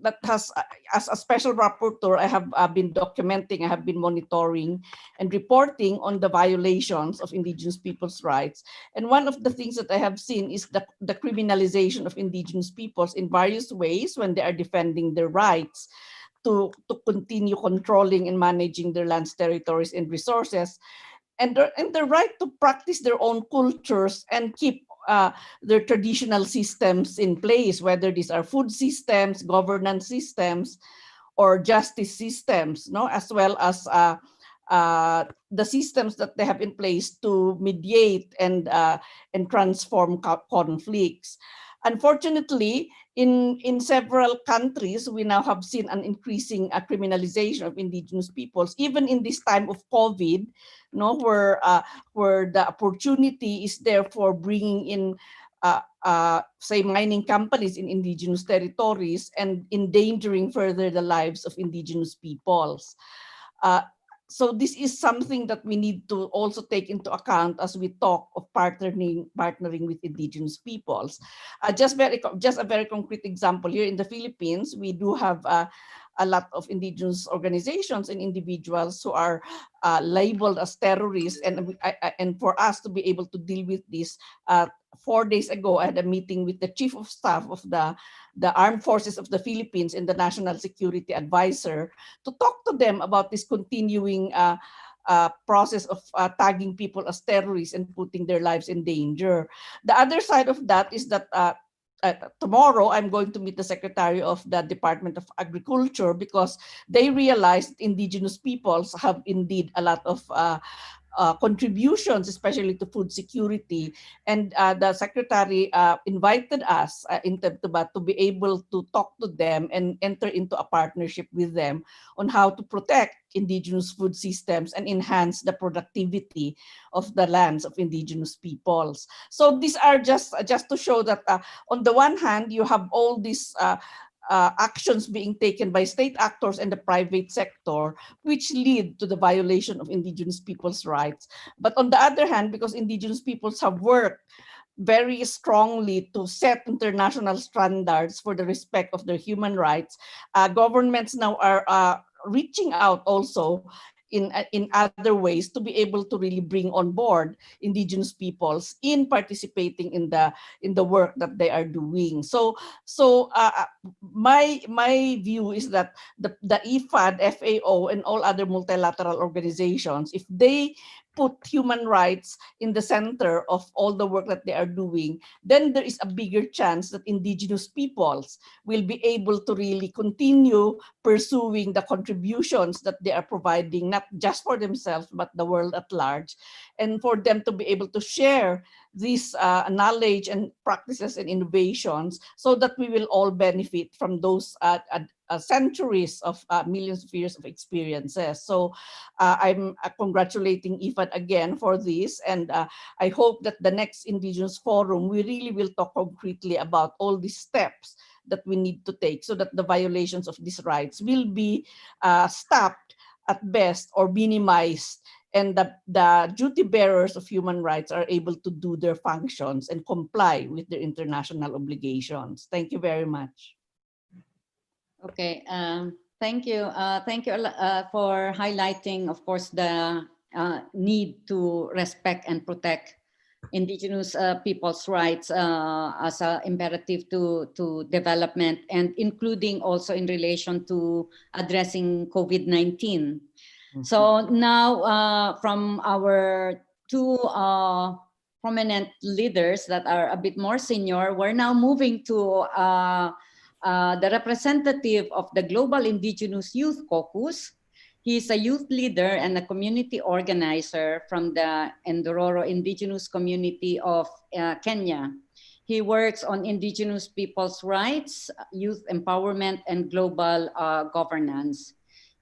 that has, as a special rapporteur, I have been documenting, I have been monitoring and reporting on the violations of Indigenous people's rights. And one of the things that I have seen is the criminalization of Indigenous peoples in various ways when they are defending their rights to continue controlling and managing their lands, territories, and resources, and the right to practice their own cultures and keep their traditional systems in place, whether these are food systems, governance systems, or justice systems, no, as well as the systems that they have in place to mediate and transform conflicts. Unfortunately, in several countries, we now have seen an increasing criminalization of Indigenous peoples, even in this time of COVID, no, where the opportunity is there for bringing in, say, mining companies in Indigenous territories and endangering further the lives of Indigenous peoples. So this is something that we need to also take into account as we talk of partnering with Indigenous peoples. Just a very concrete example, here in the Philippines, we do have a lot of Indigenous organizations and individuals who are labeled as terrorists, and for us to be able to deal with this, 4 days ago, I had a meeting with the Chief of Staff of the Armed Forces of the Philippines and the National Security Advisor to talk to them about this continuing process of tagging people as terrorists and putting their lives in danger. The other side of that is that tomorrow I'm going to meet the Secretary of the Department of Agriculture, because they realized Indigenous peoples have indeed a lot of contributions, especially to food security. And the Secretary invited us to be able to talk to them and enter into a partnership with them on how to protect Indigenous food systems and enhance the productivity of the lands of Indigenous peoples. So these are just to show that on the one hand, you have all these actions being taken by state actors and the private sector, which lead to the violation of Indigenous people's rights. But on the other hand, because Indigenous peoples have worked very strongly to set international standards for the respect of their human rights, governments now are reaching out also in other ways to be able to really bring on board Indigenous peoples in participating in the work that they are doing. So my view is that the IFAD, FAO, and all other multilateral organizations, if they put human rights in the center of all the work that they are doing, then there is a bigger chance that indigenous peoples will be able to really continue pursuing the contributions that they are providing, not just for themselves, but the world at large, and for them to be able to share these knowledge and practices and innovations so that we will all benefit from those centuries of millions of years of experiences. So I'm congratulating IFAD again for this, and I hope that the next Indigenous Forum, we really will talk concretely about all these steps that we need to take so that the violations of these rights will be stopped at best or minimized, and the duty bearers of human rights are able to do their functions and comply with their international obligations. Thank you very much. Okay, thank you. Thank you for highlighting, of course, the need to respect and protect indigenous people's rights as an imperative to development, and including also in relation to addressing COVID-19. So now from our two prominent leaders that are a bit more senior, we're now moving to the representative of the Global Indigenous Youth Caucus. He's a youth leader and a community organizer from the Ndororo Indigenous Community of Kenya. He works on indigenous people's rights, youth empowerment, and global governance.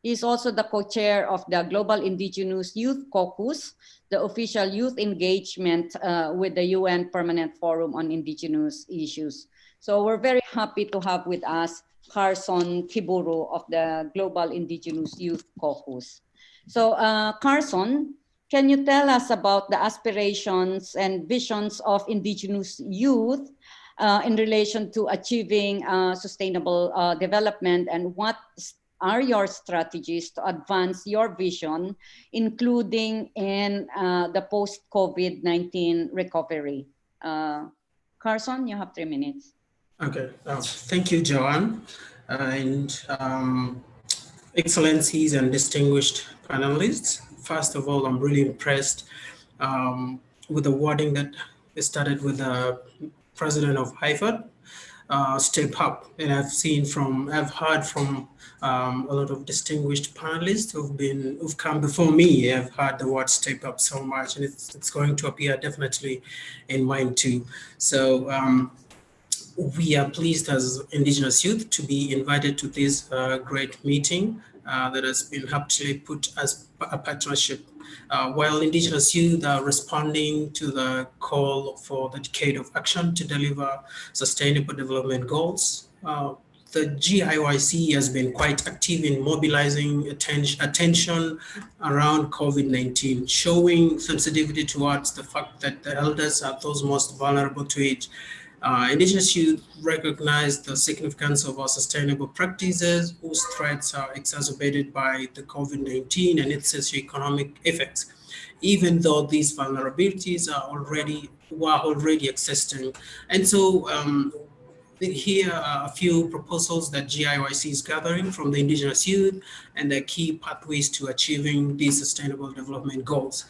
He's also the co-chair of the Global Indigenous Youth Caucus, the official youth engagement with the UN Permanent Forum on Indigenous Issues. So we're very happy to have with us Carson Kiburu of the Global Indigenous Youth Caucus. So Carson, can you tell us about the aspirations and visions of indigenous youth in relation to achieving sustainable development, and what are your strategies to advance your vision, including in the post-COVID-19 recovery? Carson, you have 3 minutes. Okay, thank you, Joanne, and excellencies and distinguished panelists. First of all, I'm really impressed with the wording that started with the president of IFAD, step up. And I've heard from a lot of distinguished panelists who've come before me. I've heard the word step up so much, and it's going to appear definitely in mine too. So we are pleased as Indigenous youth to be invited to this great meeting that has been actually put as a partnership. While Indigenous youth are responding to the call for the decade of action to deliver sustainable development goals, the GIYC has been quite active in mobilizing attention around COVID-19, showing sensitivity towards the fact that the elders are those most vulnerable to it. Indigenous youth recognize the significance of our sustainable practices whose threats are exacerbated by the COVID-19 and its socioeconomic effects, even though these vulnerabilities were already existing. And so here are a few proposals that GIYC is gathering from the Indigenous youth and the key pathways to achieving these sustainable development goals.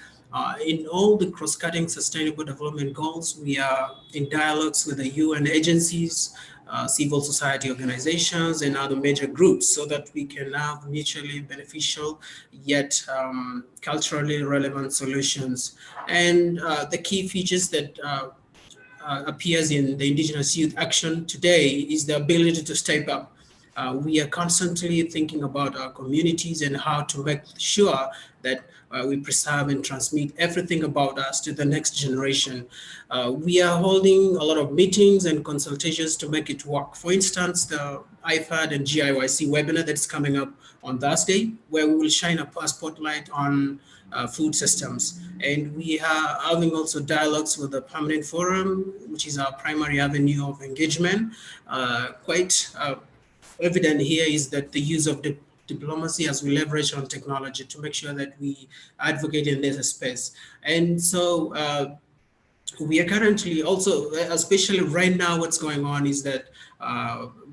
In all the cross-cutting sustainable development goals, we are in dialogues with the UN agencies, civil society organizations, and other major groups so that we can have mutually beneficial yet culturally relevant solutions. And the key features that appears in the Indigenous Youth Action today is the ability to step up. We are constantly thinking about our communities and how to make sure that we preserve and transmit everything about us to the next generation. We are holding a lot of meetings and consultations to make it work. For instance, the IFAD and GIYC webinar that's coming up on Thursday, where we will shine a spotlight on food systems. And we are having also dialogues with the Permanent Forum, which is our primary avenue of engagement. Quite evident here is that the use of diplomacy as we leverage on technology to make sure that we advocate in this space. And so we are currently also, especially right now, what's going on is that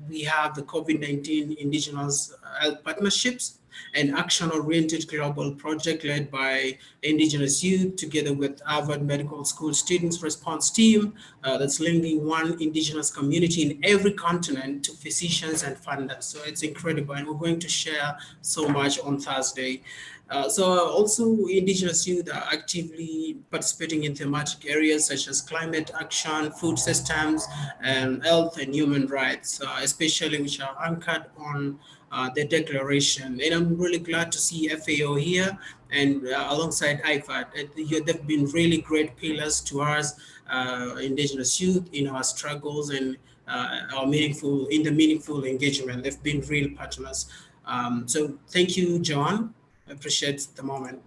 we have the COVID-19 Indigenous health partnerships an action-oriented global project led by Indigenous youth together with Harvard Medical School students response team that's linking one Indigenous community in every continent to physicians and funders. So it's incredible, and we're going to share so much on Thursday. So also Indigenous youth are actively participating in thematic areas such as climate action, food systems, and health and human rights, especially which are anchored on the declaration. And I'm really glad to see FAO here and alongside IFAD. They've been really great pillars to us, Indigenous youth, in our struggles and our meaningful engagement. They've been real partners. So thank you, John. I appreciate the moment.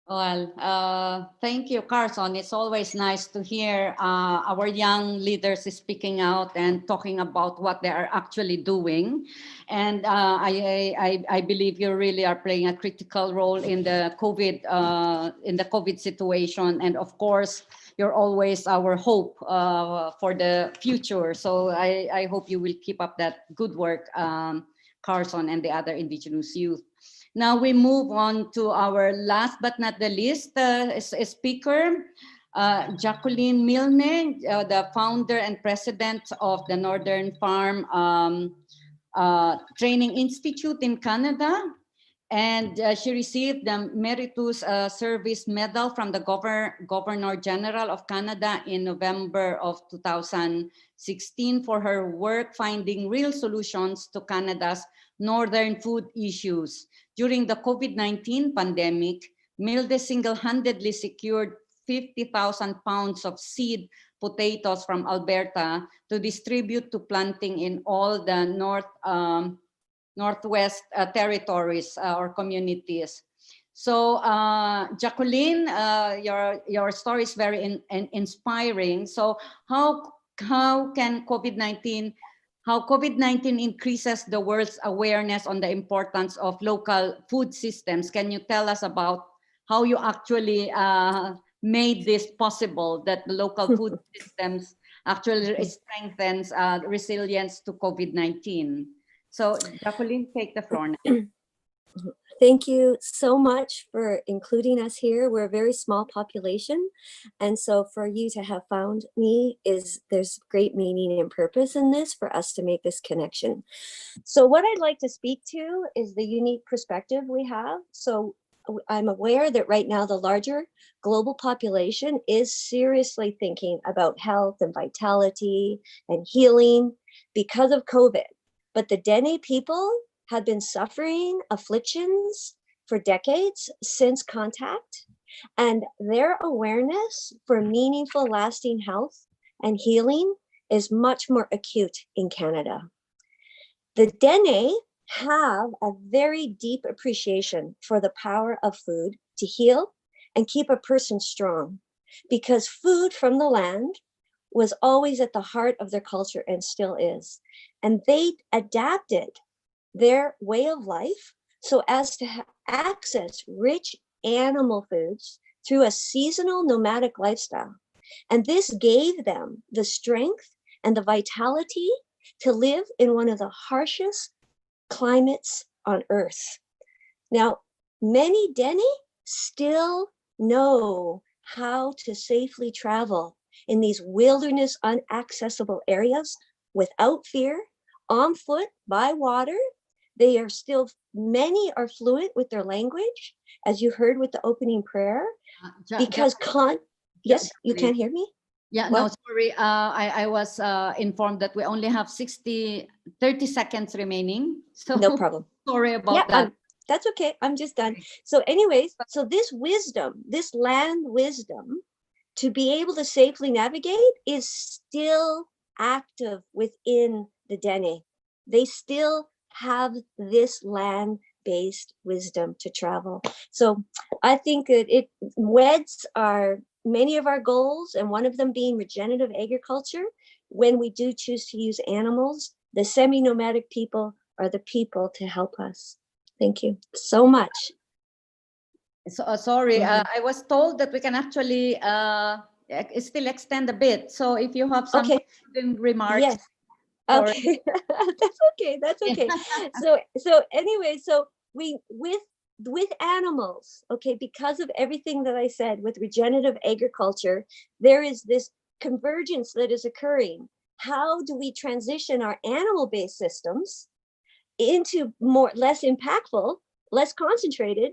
Well, thank you, Carson. It's always nice to hear our young leaders speaking out and talking about what they are actually doing. And I believe you really are playing a critical role in the COVID situation. And of course, you're always our hope for the future. So I hope you will keep up that good work, Carson and the other Indigenous youth. Now we move on to our last but not the least speaker, Jacqueline Milne, the founder and president of the Northern Farm Training Institute in Canada. And she received the Meritus Service Medal from the Governor General of Canada in November of 2016 for her work finding real solutions to Canada's northern food issues. During the COVID-19 pandemic, Milde single-handedly secured 50,000 pounds of seed potatoes from Alberta to distribute to planting in all the Northwest territories or communities. So Jacqueline, your story is very inspiring. So how can COVID-19 increases the world's awareness on the importance of local food systems? Can you tell us about how you actually made this possible, that the local food systems actually strengthens resilience to COVID-19? So Jacqueline, take the floor now. Thank you so much for including us here. We're a very small population. And so for you to have found me, there's great meaning and purpose in this for us to make this connection. So what I'd like to speak to is the unique perspective we have. So I'm aware that right now the larger global population is seriously thinking about health and vitality and healing because of COVID. But the Dene people have been suffering afflictions for decades since contact, and their awareness for meaningful lasting health and healing is much more acute in Canada. The Dene have a very deep appreciation for the power of food to heal and keep a person strong, because food from the land was always at the heart of their culture and still is. And they adapted their way of life so as to access rich animal foods through a seasonal nomadic lifestyle. And this gave them the strength and the vitality to live in one of the harshest climates on Earth. Now, many Dene still know how to safely travel in these wilderness unaccessible areas without fear, on foot, by water. They are still, many are fluent with their language, as you heard with the opening prayer, because yes, you can't hear me? Yeah, What? no, sorry. I was informed that we only have 30 seconds remaining. So No problem. Sorry about that. That's okay. I'm just done. So anyways, so this wisdom, this land wisdom, to be able to safely navigate is still active within the Dene. They still have this land-based wisdom to travel. So I think that it weds are many of our goals, and one of them being regenerative agriculture. When we do choose to use animals, the semi-nomadic people are the people to help us. Thank you so much. So, sorry, I was told that we can actually still extend a bit. So if you have some remarks, Yes. Okay, that's okay. That's okay. So anyway, so we with animals, okay, because of everything that I said with regenerative agriculture, there is this convergence that is occurring. How do we transition our animal-based systems into less impactful, less concentrated?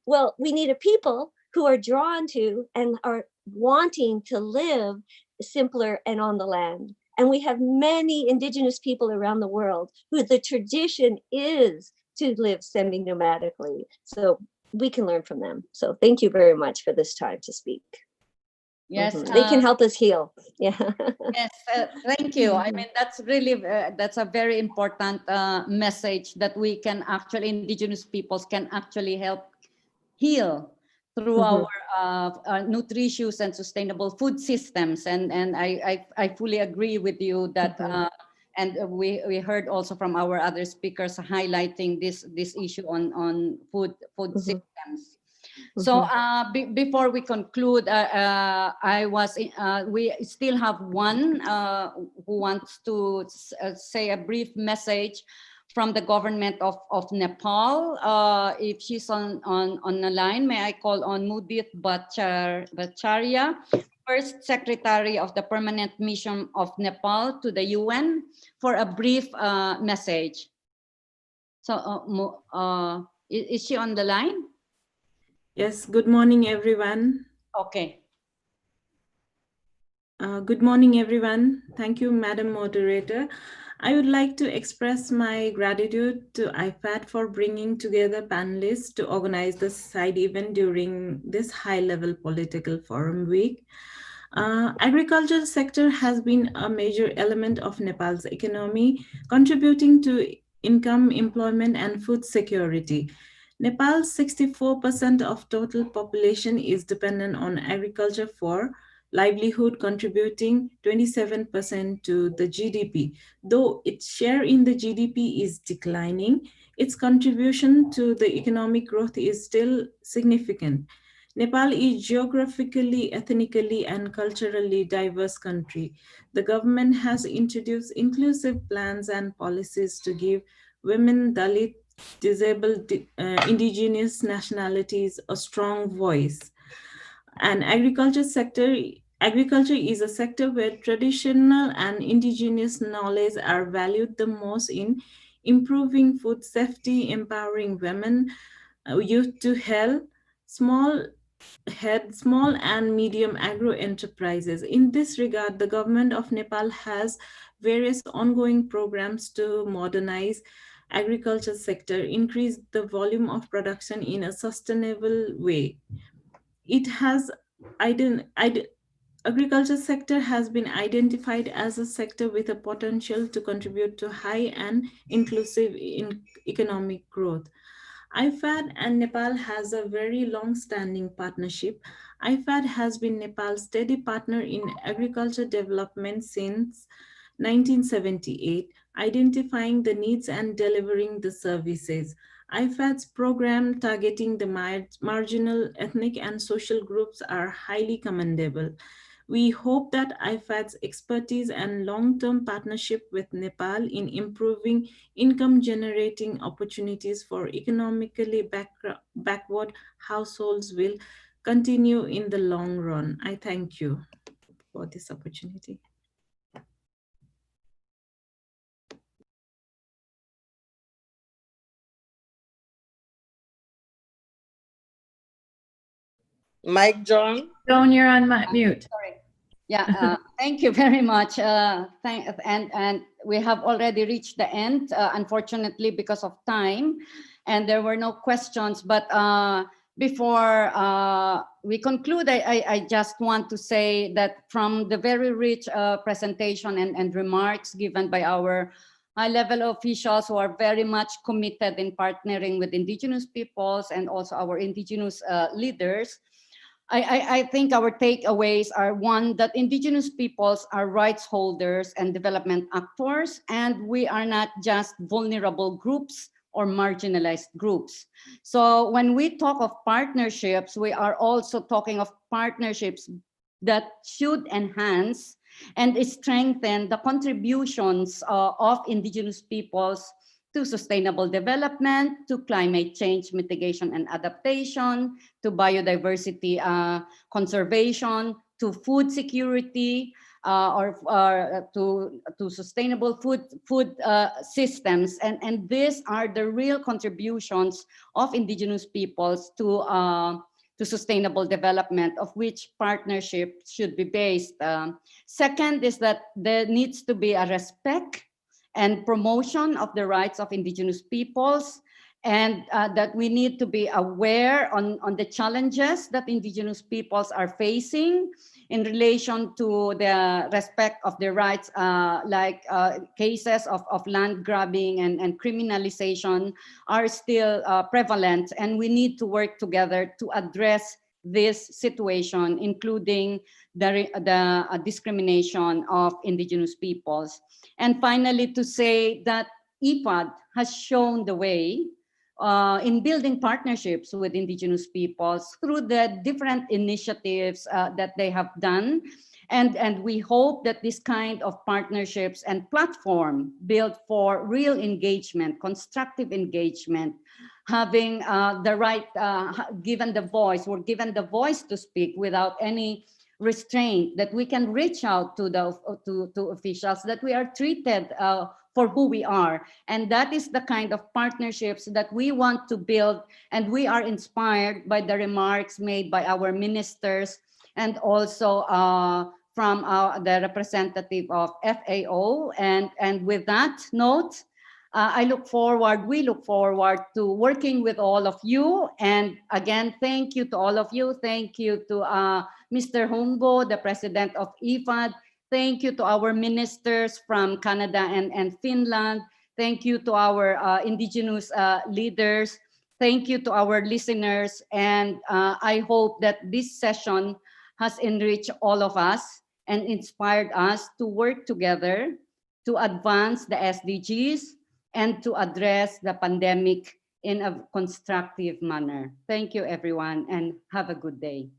Well, we need a people who are drawn to and are wanting to live simpler and on the land. And we have many indigenous people around the world who the tradition is to live semi-nomadically. So we can learn from them. So thank you very much for this time to speak. Yes, They can help us heal. Yeah. Yes, thank you. I mean, that's really, that's a very important message that we can actually, indigenous peoples can actually help heal through our nutritious and sustainable food systems. And I fully agree with you that, and we heard also from our other speakers highlighting this issue on food systems. So before we conclude, we still have one who wants to say a brief message from the government of Nepal. If she's on the line, may I call on Mudit Bhattacharya, First Secretary of the Permanent Mission of Nepal to the UN, for a brief message. So is she on the line? Yes, good morning, everyone. Okay. Good morning, everyone. Thank you, Madam Moderator. I would like to express my gratitude to IFAD for bringing together panelists to organize this side event during this high-level political forum week. Agriculture sector has been a major element of Nepal's economy, contributing to income, employment, and food security. Nepal's 64% of total population is dependent on agriculture for livelihood, contributing 27% to the GDP. Though its share in the GDP is declining, its contribution to the economic growth is still significant. Nepal is geographically, ethnically, and culturally diverse country. The government has introduced inclusive plans and policies to give women, Dalit, disabled, indigenous nationalities a strong voice. And agriculture is a sector where traditional and indigenous knowledge are valued the most in improving food safety, empowering women, youth to health, small and medium agro enterprises. In this regard, the government of Nepal has various ongoing programs to modernize agriculture sector, increase the volume of production in a sustainable way. It has agriculture sector has been identified as a sector with a potential to contribute to high and inclusive economic growth. IFAD and Nepal has a very long-standing partnership. IFAD has been Nepal's steady partner in agriculture development since 1978, identifying the needs and delivering the services. IFAD's program targeting the marginal ethnic and social groups are highly commendable. We hope that IFAD's expertise and long-term partnership with Nepal in improving income-generating opportunities for economically backward households will continue in the long run. I thank you for this opportunity. Mike, John? Joan, you're on mute. Sorry. Yeah, thank you very much. And we have already reached the end, unfortunately, because of time, and there were no questions. But before we conclude, I just want to say that from the very rich presentation and remarks given by our high-level officials who are very much committed in partnering with indigenous peoples and also our indigenous leaders, I think our takeaways are, one, that indigenous peoples are rights holders and development actors, and we are not just vulnerable groups or marginalized groups. So when we talk of partnerships, we are also talking of partnerships that should enhance and strengthen the contributions of Indigenous peoples to sustainable development, to climate change mitigation and adaptation, to biodiversity conservation, to food security, or to sustainable food systems. And these are the real contributions of Indigenous peoples to sustainable development, of which partnership should be based. Second is that there needs to be a respect and promotion of the rights of Indigenous peoples, and that we need to be aware on the challenges that Indigenous peoples are facing in relation to the respect of their rights, like cases of land grabbing and criminalization are still prevalent, and we need to work together to address this situation, including the discrimination of Indigenous peoples. And finally, to say that IFAD has shown the way in building partnerships with Indigenous peoples through the different initiatives that they have done. And we hope that this kind of partnerships and platform built for real engagement, constructive engagement, having the right, given the voice, we're given the voice to speak without any restraint, that we can reach out to the to officials, that we are treated for who we are. And that is the kind of partnerships that we want to build. And we are inspired by the remarks made by our ministers and also from the representative of FAO. And with that note, we look forward to working with all of you. And again, thank you to all of you. Thank you to Mr. Humbo, the president of IFAD. Thank you to our ministers from Canada and Finland. Thank you to our Indigenous leaders. Thank you to our listeners. And I hope that this session has enriched all of us and inspired us to work together to advance the SDGs and to address the pandemic in a constructive manner. Thank you, everyone, and have a good day.